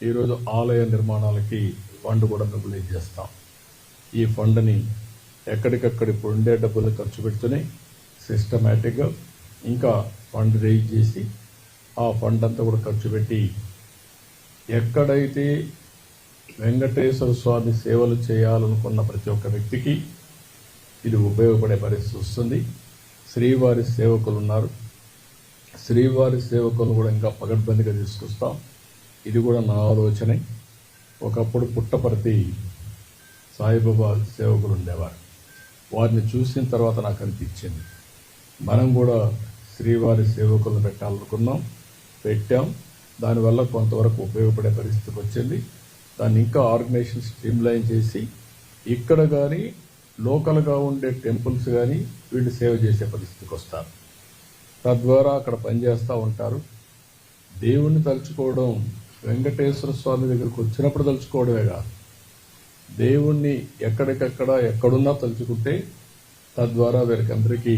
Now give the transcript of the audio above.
ఈరోజు ఆలయ నిర్మాణాలకి ఫండ్ కూడా మొబిలైజ్ చేస్తాం. ఈ ఫండ్ని ఎక్కడికక్కడ ఇప్పుడు ఉండే డబ్బులు ఖర్చు పెడుతూనే సిస్టమేటిక్గా ఇంకా ఫండ్ రేజ్ చేసి ఆ ఫండ్ అంతా కూడా ఖర్చు పెట్టి ఎక్కడైతే వెంకటేశ్వర స్వామి సేవలు చేయాలనుకున్న ప్రతి ఒక్క వ్యక్తికి ఇది ఉపయోగపడే పరిస్థితి వస్తుంది. శ్రీవారి సేవకులు ఉన్నారు, శ్రీవారి సేవకులు కూడా ఇంకా పగడ్బందీగా తీసుకొస్తాం. ఇది కూడా నా ఆలోచనే. ఒకప్పుడు పుట్టపర్తి సాయిబాబా సేవకులు ఉండేవారు, వారిని చూసిన తర్వాత నాకు అనిపించింది మనం కూడా శ్రీవారి సేవకులను పెట్టాలనుకున్నాం, పెట్టాం. దానివల్ల కొంతవరకు ఉపయోగపడే పరిస్థితికి వచ్చింది. దాన్ని ఇంకా ఆర్గనైజేషన్ స్ట్రీమ్లైన్ చేసి ఇక్కడ కానీ లోకల్గా ఉండే టెంపుల్స్ కానీ వీళ్ళు సేవ చేసే పరిస్థితికి వస్తారు. తద్వారా అక్కడ పనిచేస్తూ ఉంటారు. దేవుణ్ణి తలుచుకోవడం వెంకటేశ్వర స్వామి దగ్గరకు వచ్చినప్పుడు తలుచుకోవడమే కాదు, దేవుణ్ణి ఎక్కడికక్కడ ఎక్కడున్నా తలుచుకుంటే తద్వారా వీరికి అందరికీ